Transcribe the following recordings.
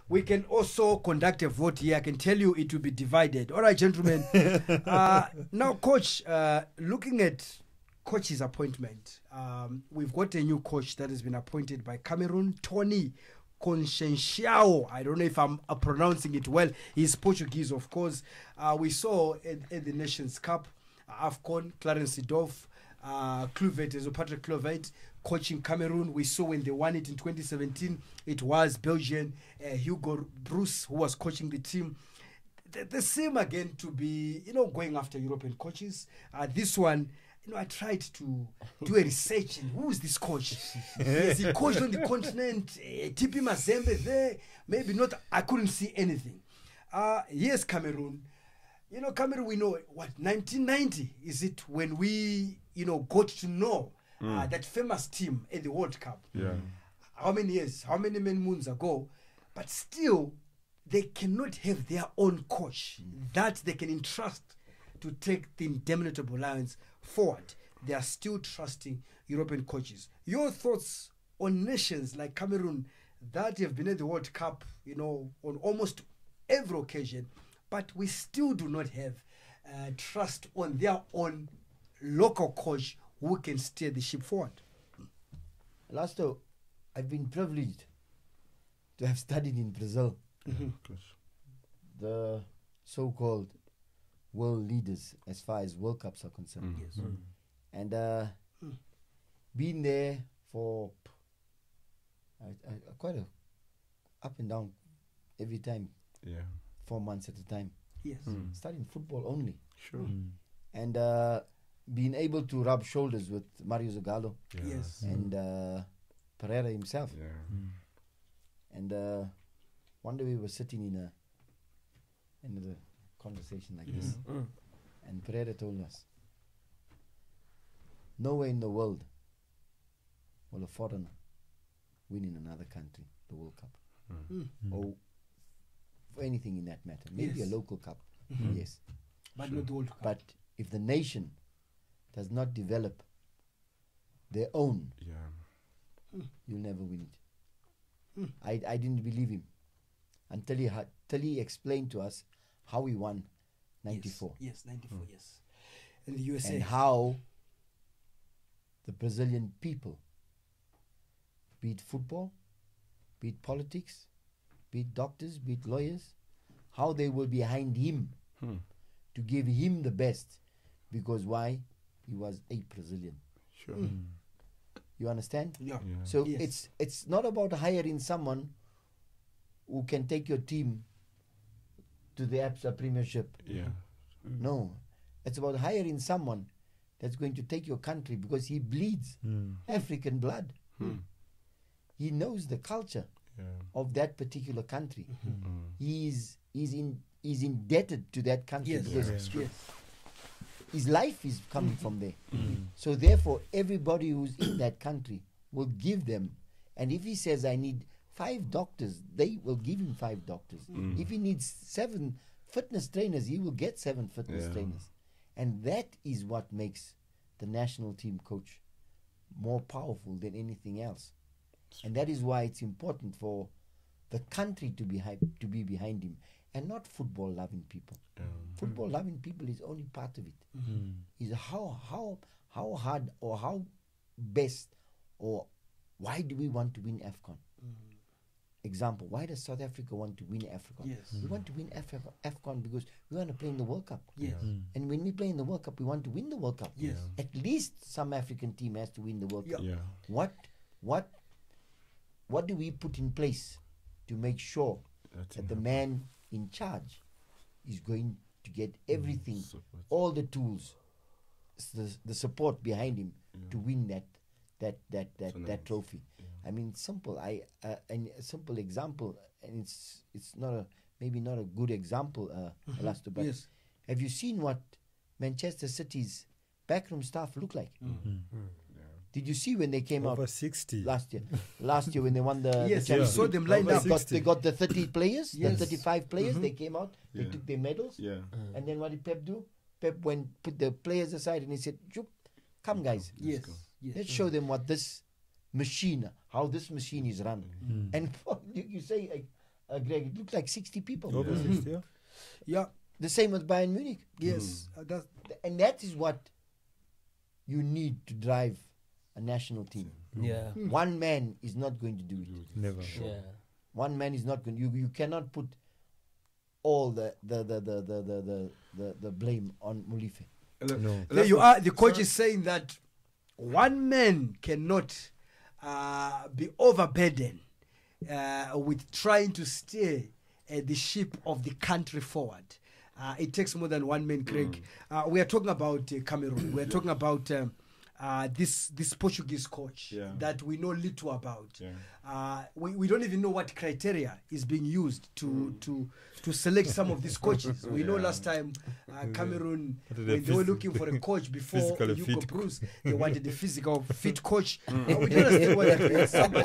we can also conduct a vote here. I can tell you it will be divided. All right, gentlemen. Now, Coach, looking at coach's appointment, we've got a new coach that has been appointed by Cameroon, Toni. Conceicao. I don't know if I'm pronouncing it well. He's Portuguese, of course. We saw at the Nations Cup, AFCON, Clarence Seedorf, Patrick Kluivert coaching Cameroon. We saw when they won it in 2017, it was Belgian Hugo Bruce who was coaching the team. The same again to be, going after European coaches. This one, I tried to do a research. Who is this coach? Is he coached on the continent? TP Mazembe there? Maybe not. I couldn't see anything. Yes, Cameroon. Cameroon, we know, 1990 is it when we, got to know that famous team at the World Cup. Yeah. How many years, how many moons ago? But still, they cannot have their own coach that they can entrust to take the Indomitable Lions forward. They are still trusting European coaches. Your thoughts on nations like Cameroon that have been at the World Cup, on almost every occasion, but we still do not have trust on their own local coach who can steer the ship forward. Lasto, I've been privileged to have studied in Brazil. The so-called world leaders as far as World Cups are concerned. Yes. And been there for quite a up and down every time. 4 months at a time. Yes. Studying football only. Sure. And being able to rub shoulders with Mario Zagallo Yes. and Pereira himself. And one day we were sitting in a conversation like this, and Pereira told us, nowhere in the world will a foreigner win in another country the World Cup, or for anything in that matter. Maybe a local cup, yes, But not the World Cup. but if the nation does not develop their own, you'll never win it. I didn't believe him until he explained to us how we won 94. Yes, 94, yes. In the USA. And how the Brazilian people, be it football, be it politics, be it doctors, be it lawyers, how they were behind him to give him the best. Because why? He was a Brazilian. Sure. You understand? Yeah. So Yes. it's not about hiring someone who can take your team to the ABSA Premiership. No, it's about hiring someone that's going to take your country because he bleeds African blood. He knows the culture of that particular country. He's indebted to that country Yes. because Yes. his life is coming from there. So therefore, everybody who's in that country will give them. And if he says, I need 5 doctors, they will give him 5 doctors. If he needs 7 fitness trainers, he will get 7 fitness trainers. And that is what makes the national team coach more powerful than anything else. And that is why it's important for the country to be behind him, and not football-loving people. Football-loving people is only part of it. Is how hard or how best or why do we want to win AFCON? Example, why does South Africa want to win AFCON? Yes. We want to win AFCON because we want to play in the World Cup. Yes. And when we play in the World Cup, we want to win the World Cup. Yes. At least some African team has to win the World Cup. What do we put in place to make sure that the man in charge is going to get everything, all the tools, the support behind him to win that trophy? I mean, simple. A simple example, and it's not maybe not a good example, Elasto, but have you seen what Manchester City's backroom staff look like? Did you see when they came Over out 60 last year? Last year when they won the Yes, Champions saw League, them lined up. they got the 30 players, Yes. the 35 players. They came out, they took their medals, and then what did Pep do? Pep put the players aside and he said, "Come guys, Yes. let's show them what this machine, how this machine is run." And you say Greg, it looked like 60 people. Over 60, yeah. Yeah. The same with Bayern Munich. Yes. And that is what you need to drive a national team. Yeah. One man is not going to do it. Never. Yeah. One man is not going. You cannot put all the blame on Mulife. No. There you are. The coach is saying that one man cannot be overburdened with trying to steer the ship of the country forward. It takes more than one man, Craig. We are talking about Cameroon. We are talking about this Portuguese coach that we know little about. We don't even know what criteria is being used to select some of these coaches. We know last time Cameroon, when they were looking for a coach before Hugo Bruce, they wanted a physical fit coach. We don't understand what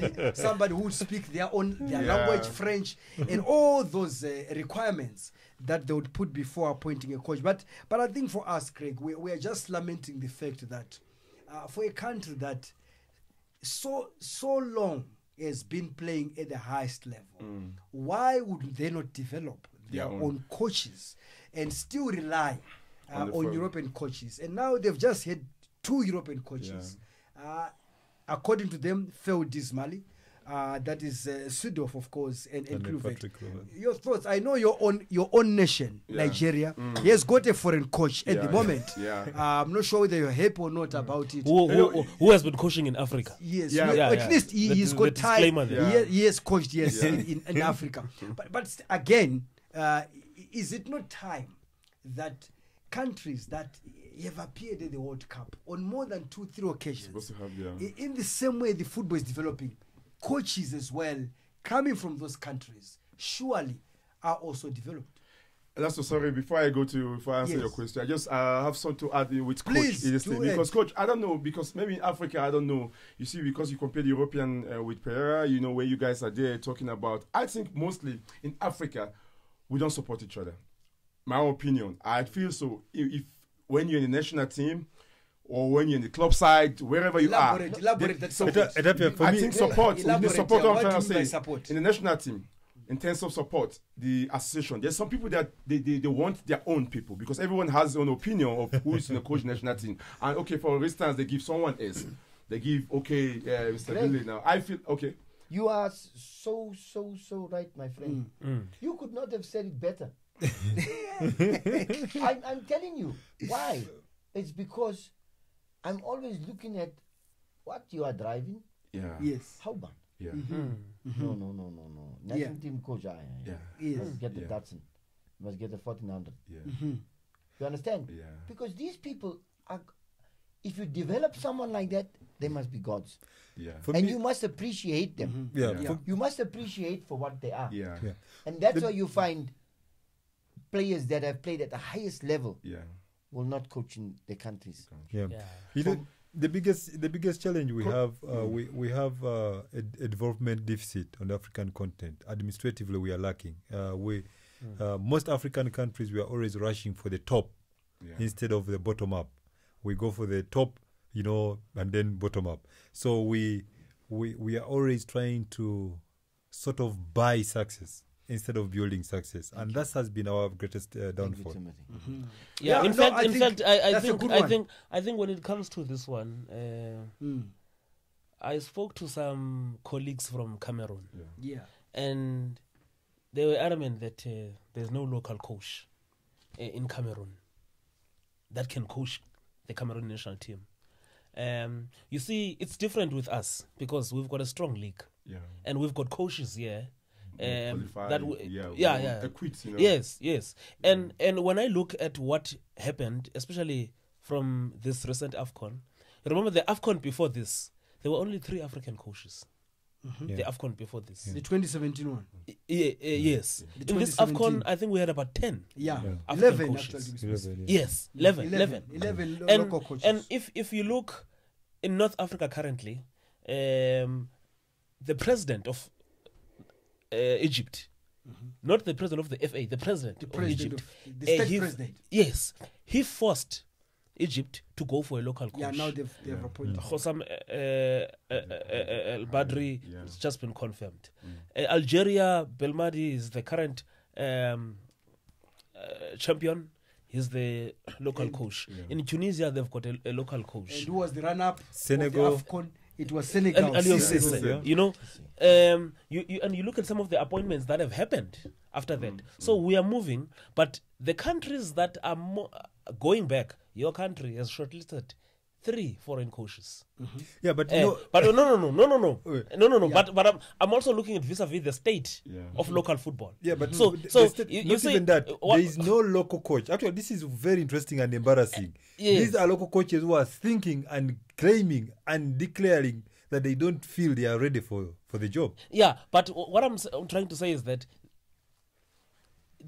that means. Somebody who would speak their language, French, and all those requirements that they would put before appointing a coach. But I think for us, Craig, we are just lamenting the fact that for a country that so long has been playing at the highest level, why would they not develop their own coaches and still rely on European coaches? And now they've just had 2 European coaches. According to them, failed dismally. That is Sudorf, of course, and Kluivert. Your thoughts? I know your own nation, Nigeria. He has got a foreign coach at the moment. I'm not sure whether you're happy or not about it. Who has been coaching in Africa? Yes, at least he's got time. He has coached, in Africa. But again, is it not time that countries that have appeared at the World Cup on more than 2-3 occasions, in the same way the football is developing, coaches as well coming from those countries surely are also developed? That's so sorry. Before I answer your question, I just have something to add with Please, coach. Because coach, I don't know, because maybe in Africa, I don't know. You see, because you compare the European with Pereira, you know, where you guys are there talking about. I think mostly in Africa, we don't support each other. My opinion, I feel so. If when you're in the national team, or when you're in the club side, wherever you elaborate that support. I think support. What I'm trying to say. Support? In the national team, in terms of support, the association, there's some people that they want their own people because everyone has their own opinion of who is in the coach national team. And okay, for instance, they give someone else. They give Mr. Billy now. I feel okay. You are so right, my friend. You could not have said it better. I'm telling you why. It's because I'm always looking at what you are driving. Yes. How about? No. National team coach. Yes. Must get the Datsun. Must get the 1400. You understand? Because these people are. If you develop someone like that, they must be gods. And you must appreciate them. You must appreciate for what they are. And that's why you find players that have played at the highest level will not coach in their countries. You know, the biggest challenge we have we have a development deficit on the African continent. Administratively, we are lacking. Most African countries, we are always rushing for the top instead of the bottom up. We go for the top, you know, and then bottom up. So we are always trying to sort of buy success instead of building success, and that has been our greatest downfall. In fact, I think when it comes to this one, I spoke to some colleagues from Cameroon, and they were adamant that there's no local coach in Cameroon that can coach the Cameroon national team. You see, it's different with us because we've got a strong league, and we've got coaches here. Equipped, you know? Yes. And when I look at what happened, especially from this recent AFCON, remember the AFCON before this, there were only 3 African coaches. The AFCON before this. The 2017 one. Yes. In this AFCON, I think we had about 10. 11 coaches. actually. Yes, 11 local coaches. And if you look in North Africa currently, the president of Egypt, not the president of the FA, the president of Egypt, the state president. Yes, he forced Egypt to go for a local coach. Yeah, now they've appointed. Hossam El Badri has just been confirmed. Algeria, Belmadi is the current champion. He's the local coach. In Tunisia, they've got a local coach. And who was the runner-up? Senegal. Of the AFCON? It was Senegal. You know, you look at some of the appointments that have happened after that. So we are moving, but the countries that are going back, your country has shortlisted 3 foreign coaches. Yeah, but no. Yeah. But I'm also looking at vis-a-vis the state of local football. Yeah, but so you see, even that there is no local coach. Actually, this is very interesting and embarrassing. These are local coaches who are thinking and claiming and declaring that they don't feel they are ready for the job. Yeah, but what I'm trying to say is that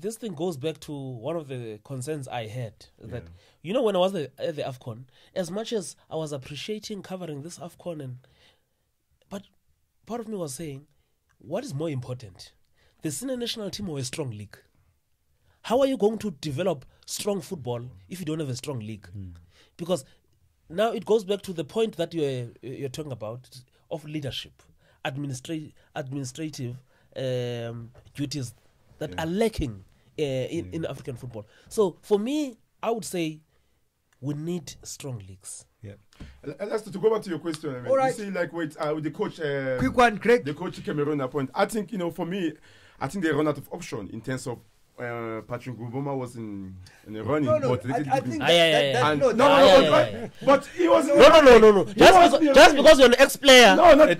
this thing goes back to one of the concerns I had, that you know, when I was at the AFCON, as much as I was appreciating covering this AFCON, but part of me was saying, what is more important, the senior national team or a strong league? How are you going to develop strong football if you don't have a strong league? Because now it goes back to the point that you're talking about of leadership, administrative duties that are lacking in African football. So for me, I would say we need strong leagues. Yeah. Let's to go back to your question. I mean, all right. You see, like with the coach, quick one, Greg. The coach Cameroon Appoint. I think, you know, for me, I think they run out of option in terms of Patrick Nguboma was in the running. No, but I think but he was no. Just because you're an ex-player. No. There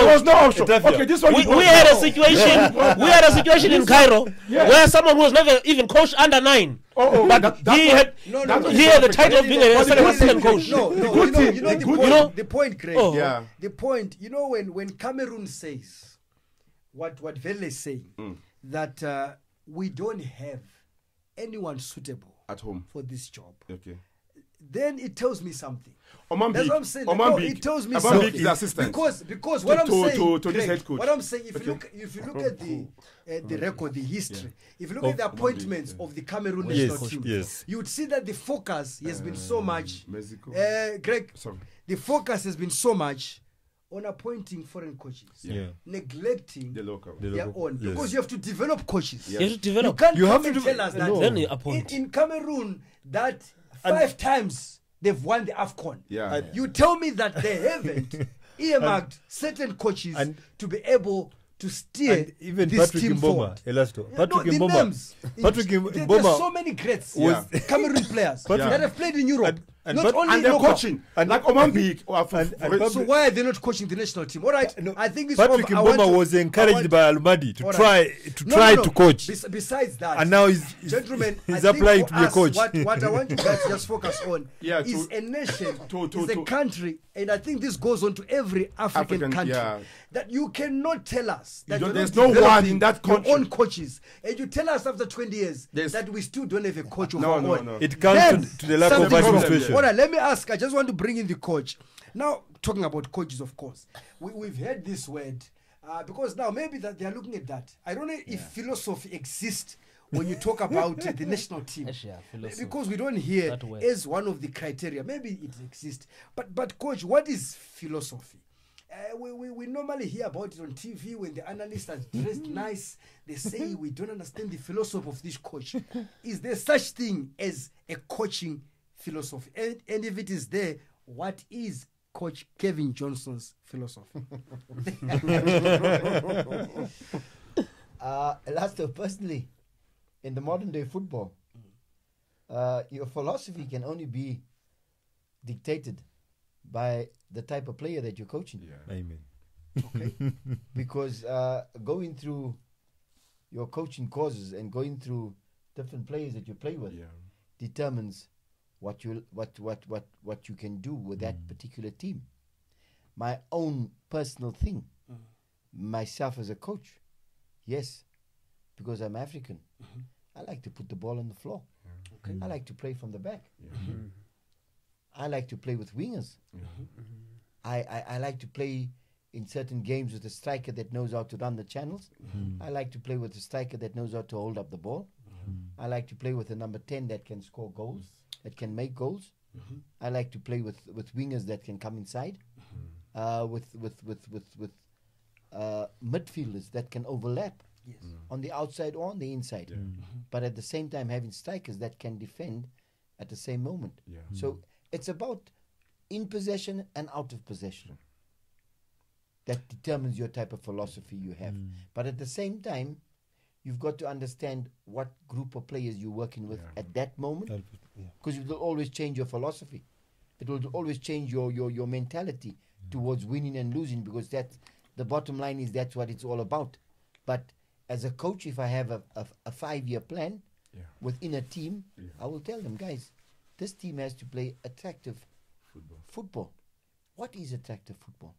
was no option. Okay, this one we had a situation. We had a situation in Cairo where someone who was never even coached under 9. But he had the title of being a second coach. The point, Greg. Yeah. The point. You know, when Cameroon says what Vele is saying, that we don't have anyone suitable at home for this job. Okay. Then it tells me something. Oman That's Big. what I'm saying. Oman It tells me Oman something. Big is assistant. Because what I'm saying, to this head coach. what I'm saying, if you look at the record, the history, if you look at the appointments of the Cameroon national team, you would see that the focus has been so much. Mexico. Greg, Sorry. the focus has been so much on appointing foreign coaches, neglecting the local. their own, because you have to develop coaches. You have to develop. You have to tell us that then you appoint. In Cameroon that 5 times they've won the AFCON. Yeah. You tell me that they haven't earmarked certain coaches to be able to steer even this Patrick team Mboma, forward. Patrick the Mboma. names. Patrick There's Mboma so many greats Cameroon players Patrick- that have played in Europe. Not only And they're local. coaching. Like Oman Big. So why are they not coaching the national team? All right, I think this Patrick Mboma was encouraged by Almadi to try to coach. Besides that, And now he's gentlemen, he's I think applying for to be a us, coach. What I want you guys to just focus on Yeah, is a nation, is a to- country, and I think this goes on to every African country. yeah. That you cannot tell us that don't- you're there's not no one developing in that your country. own coaches, and you tell us after 20 years There's- that we still don't have a coach of No, our no, own. no. It comes Then to the lack of something's wrong. administration. All right, let me ask. I just want to bring in the coach. Now, talking about coaches, of course, we've heard this word because now maybe that they are looking at that. I don't know if philosophy exists when you talk about the national team, because we don't hear That word. as one of the criteria. Maybe it exists, but coach, what is philosophy? We normally hear about it on TV when the analysts are dressed nice. They say we don't understand the philosophy of this coach. Is there such thing as a coaching philosophy? And if it is there, what is Coach Kevin Johnson's philosophy? Elasto, personally, in the modern day football, your philosophy can only be dictated by the type of player that you're coaching. Amen. Okay. Because going through your coaching courses and going through different players that you play with determines what you can do with that particular team. My own personal thing, myself as a coach, yes, because I'm African, I like to put the ball on the floor. Okay. I like to play from the back. I like to play with wingers. I like to play in certain games with a striker that knows how to run the channels. I like to play with a striker that knows how to hold up the ball. I like to play with a number 10 that can score goals, that can make goals. I like to play with wingers that can come inside, with midfielders that can overlap on the outside or on the inside. But at the same time, having strikers that can defend at the same moment. So it's about in possession and out of possession. That determines your type of philosophy you have. But at the same time, you've got to understand what group of players you're working with at that moment, because it will always change your philosophy. It will always change your mentality towards winning and losing, because that's the bottom line is that's what it's all about. But as a coach, if I have a 5-year plan within a team, I will tell them, guys, this team has to play attractive football. What is attractive football?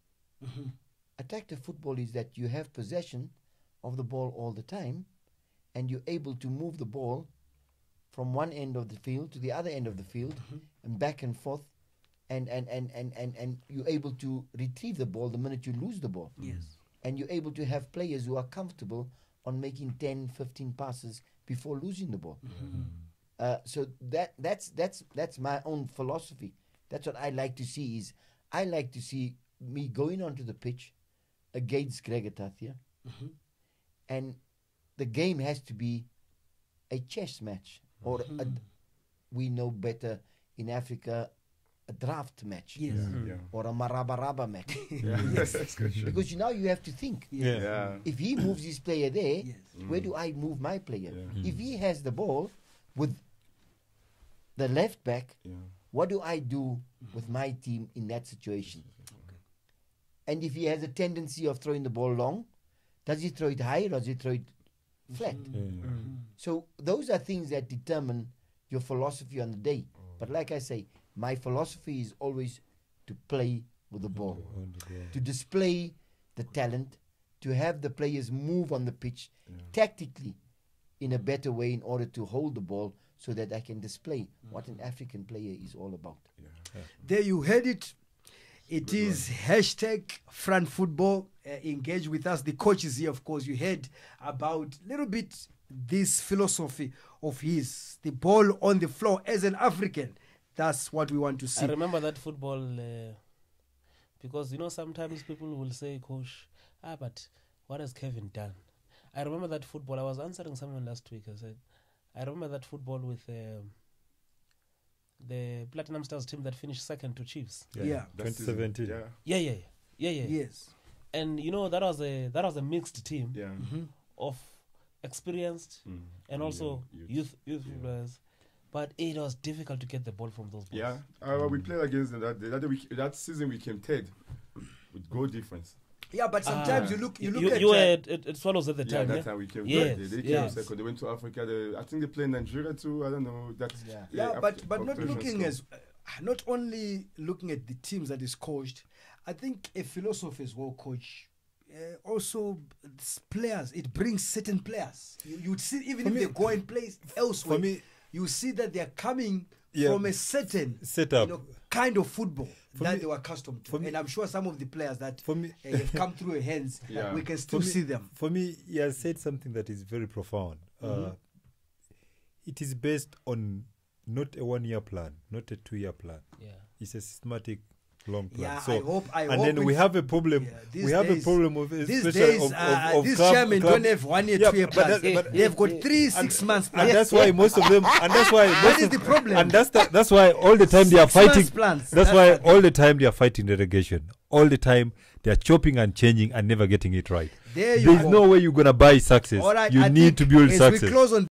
Attractive football is that you have possession of the ball all the time, and you're able to move the ball from one end of the field to the other end of the field and back and forth, and you're able to retrieve the ball the minute you lose the ball. And you're able to have players who are comfortable on making 10, 15 passes before losing the ball. So that's my own philosophy. That's what I like to see. Is I like to see me going onto the pitch against Gregor Tathia, and the game has to be a chess match, or we know better in Africa, a draft match, or a marabaraba match. Because now you have to think. If he moves his player there, where do I move my player? If he has the ball with the left back, what do I do with my team in that situation? And if he has a tendency of throwing the ball long, does he throw it high or does he throw it flat? So those are things that determine your philosophy on the day. But like I say, my philosophy is always to play with the ball, to display the talent, to have the players move on the pitch tactically in a better way in order to hold the ball, so that I can display what an African player is all about. There you heard it. It is hashtag Front Football. Engage with us. The coach is here, of course. You heard about a little bit this philosophy of his. The ball on the floor as an African. That's what we want to see. I remember that football because, sometimes people will say, Coach, but what has Kevin done? I remember that football. I was answering someone last week. I said, I remember that football with the Platinum Stars team that finished second to Chiefs. 2017. Yes. And that was a mixed team of experienced and also youth players. But it was difficult to get the ball from those balls. We played against them that season. We came third with goal difference. Yeah, but sometimes you look you at... You were at Swallows at the time, that time we came. They came second. They went to Africa. I think they played Nigeria too. I don't know. But not looking not only looking at the teams that is coached. I think a philosophy as well, coach. Also, players. It brings certain players. You would see even if they go and play elsewhere. For me, you see that they are coming from a certain setup, kind of football that they were accustomed to. And I'm sure some of the players that have come through your hands, we can still see them. For me, he has said something that is very profound. It is based on not a 1-year plan, not a 2-year plan. It's a systematic long plan. Yeah, so, I hope then we have a problem. We have a problem of these days. These chairmen don't have 1-year, 2-year plans. They've got 3-6 months plans. And that's why most of them. And that's why that is the problem. And that's why all the time they are fighting. Plans. That's why all the time they are fighting relegation. All the time they are chopping and changing and never getting it right. There's no way you're gonna buy success. You need to build success. As we close on